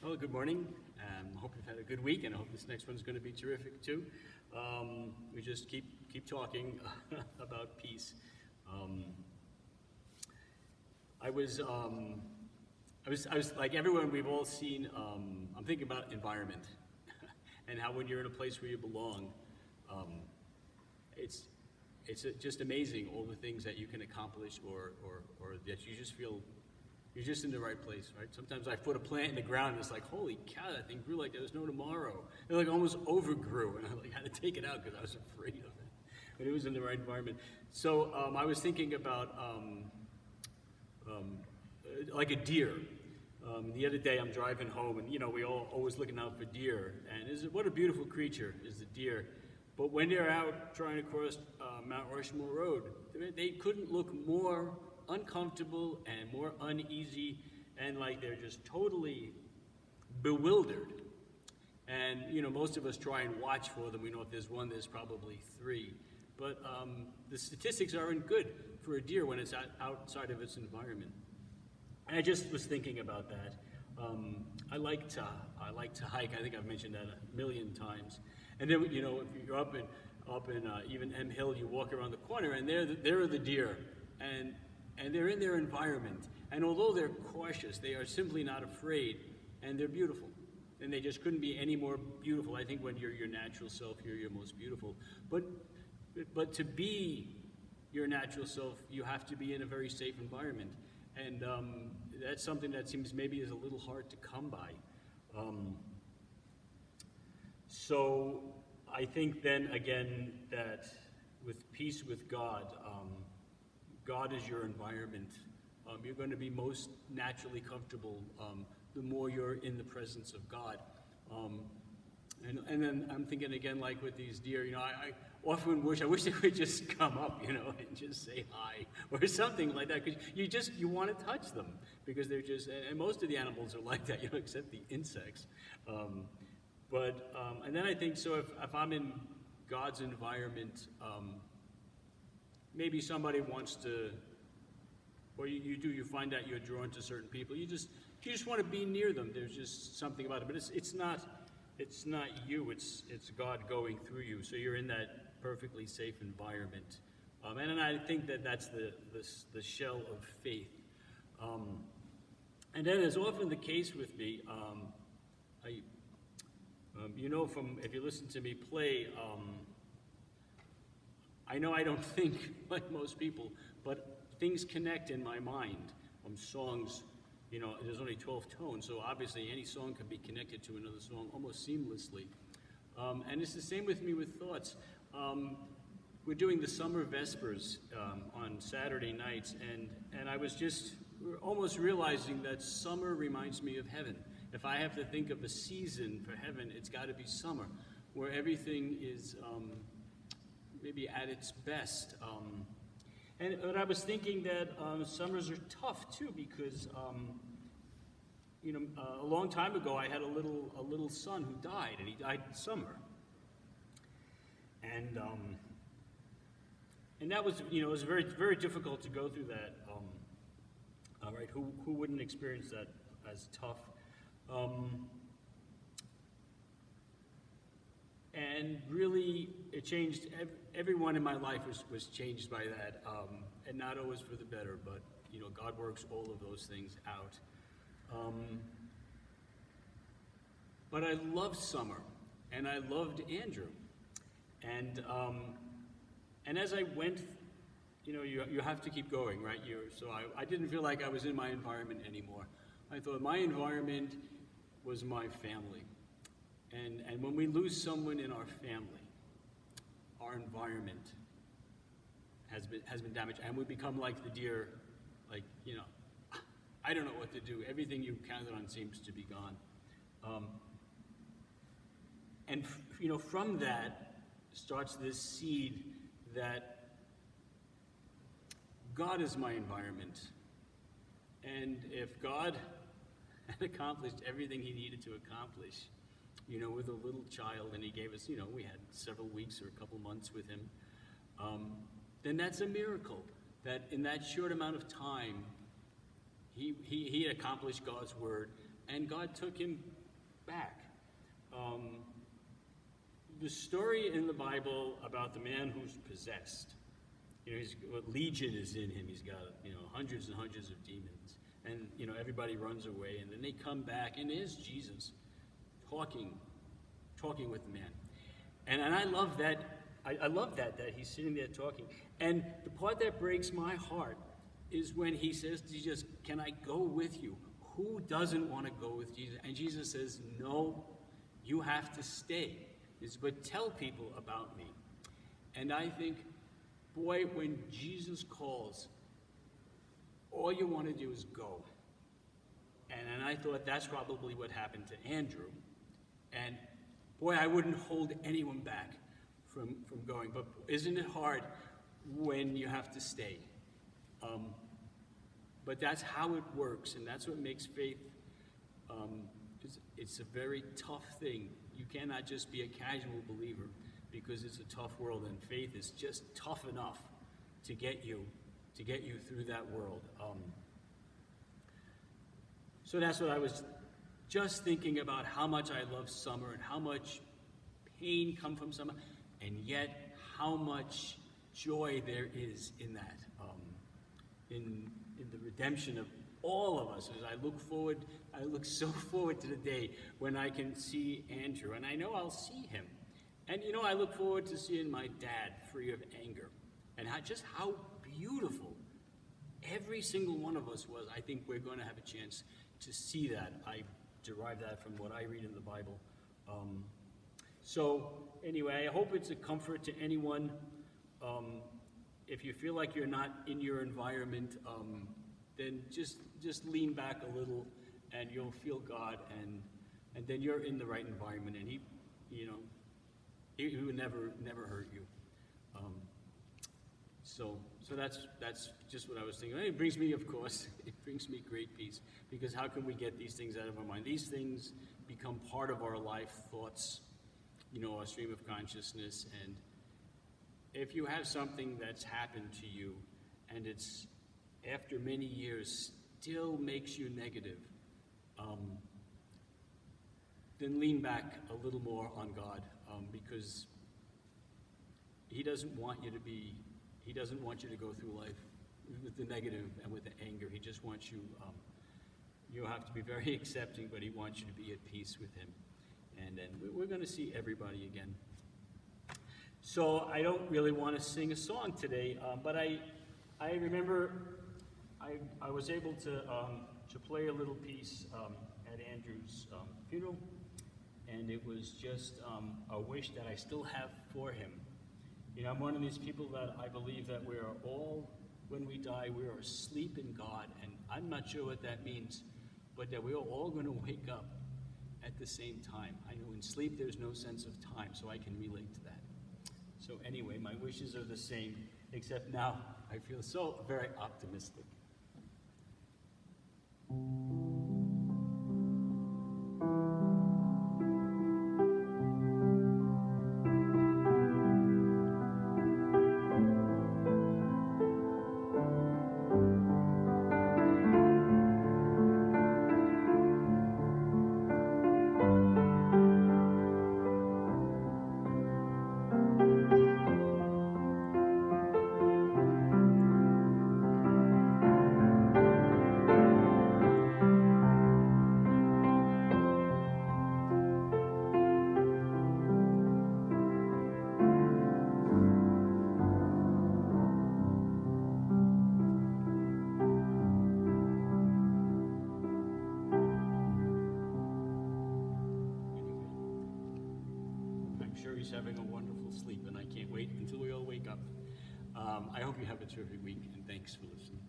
Well, good morning. I hope you've had a good week, and I hope this next one's going to be terrific too. We just keep talking about peace. Um, I was like everyone. We've all seen. I'm thinking about environment, and how when you're in a place where you belong, um, it's just amazing all the things that you can accomplish, or that you just feel you're just in the right place, right? Sometimes I put a plant in the ground and it's like, holy cow, that thing grew like there was no tomorrow. It like almost overgrew, and I had to take it out because I was afraid of it. But it was in the right environment. So I was thinking about like a deer. The other day I'm driving home, and we all always looking out for deer. And what a beautiful creature is the deer. But when they're out trying to cross Mount Rushmore Road, they couldn't look more uncomfortable and more uneasy, and like they're just totally bewildered. And most of us try and watch for them. We know if there's one, there's probably three. But the statistics aren't good for a deer when it's outside of its environment. And I just was thinking about that. I like to hike. I think I've mentioned that a million times. And then if you're up in even M Hill, you walk around the corner, and there are the deer, and they're in their environment. And although they're cautious, they are simply not afraid, and they're beautiful. And they just couldn't be any more beautiful. I think when you're your natural self, you're your most beautiful. But to be your natural self, you have to be in a very safe environment. And that's something that seems maybe is a little hard to come by. So I think then again that with peace with God, God is your environment. You're going to be most naturally comfortable the more you're in the presence of God. And then I'm thinking again, like with these deer, I often wish they would just come up, and just say hi or something like that, because you want to touch them, because they're just, and most of the animals are like that, except the insects. And then I think, so if I'm in God's environment, maybe somebody wants to, or you find out you're drawn to certain people. You just want to be near them. There's just something about it. But it's not you. It's God going through you. So you're in that perfectly safe environment. And I think that's the shell of faith. And then, as often the case with me, if you listen to me play. I know I don't think like most people, but things connect in my mind. Songs, there's only 12 tones, so obviously any song can be connected to another song almost seamlessly. And it's the same with me with thoughts. We're doing the summer vespers on Saturday nights, and I was just almost realizing that summer reminds me of heaven. If I have to think of a season for heaven, it's got to be summer, where everything is maybe at its best. But I was thinking that summers are tough too, because a long time ago I had a little son who died, and he died in summer. And that was it was very, very difficult to go through that. Right? Who wouldn't experience that as tough? And really, it changed. Everyone in my life was changed by that, and not always for the better. But God works all of those things out. But I loved summer, and I loved Andrew, and as I went, you have to keep going, right? So I didn't feel like I was in my environment anymore. I thought my environment was my family. And when we lose someone in our family, our environment has been damaged, and we become like the deer, like, I don't know what to do. Everything you counted on seems to be gone. And from that starts this seed that God is my environment. And if God had accomplished everything he needed to accomplish, with a little child, and he gave us, we had several weeks or a couple months with him, then that's a miracle, that in that short amount of time, he accomplished God's word, and God took him back. The story in the Bible about the man who's possessed, legion is in him. He's got, hundreds and hundreds of demons. And, everybody runs away. And then they come back, and there's Jesus talking with the man. And I love that. I love that he's sitting there talking. And the part that breaks my heart is when he says to Jesus, can I go with you? Who doesn't want to go with Jesus? And Jesus says, no, you have to stay. But tell people about me. And I think, boy, when Jesus calls, all you want to do is go. And I thought that's probably what happened to Andrew. And boy, I wouldn't hold anyone back from going. But isn't it hard when you have to stay? But that's how it works, and that's what makes faith. It's a very tough thing. You cannot just be a casual believer because it's a tough world, and faith is just tough enough to get you through that world. So that's what I was just thinking about, how much I love summer and how much pain comes from summer, and yet how much joy there is in that, in the redemption of all of us. As I look so forward to the day when I can see Andrew, and I know I'll see him. And I look forward to seeing my dad free of anger, and how beautiful every single one of us was. I think we're going to have a chance to see that. I derive that from what I read in the Bible. So anyway, I hope it's a comfort to anyone. If you feel like you're not in your environment, then just lean back a little, and you'll feel God, and then you're in the right environment, and He would never hurt you. So that's just what I was thinking. And it brings me, of course, great peace, because how can we get these things out of our mind? These things become part of our life, thoughts, our stream of consciousness. And if you have something that's happened to you, and it's after many years still makes you negative, then lean back a little more on God, because He doesn't want you to go through life with the negative and with the anger. He just wants you, you have to be very accepting, but He wants you to be at peace with Him. And then we're going to see everybody again. So I don't really want to sing a song today, but I remember I was able to play a little piece at Andrew's funeral, and it was just a wish that I still have for him. I'm one of these people that I believe that we are all, when we die, we are asleep in God, and I'm not sure what that means, but that we are all going to wake up at the same time. I know in sleep there's no sense of time, so I can relate to that. So anyway, my wishes are the same, except now I feel so very optimistic. He's having a wonderful sleep, and I can't wait until we all wake up. I hope you have a terrific week, and thanks for listening.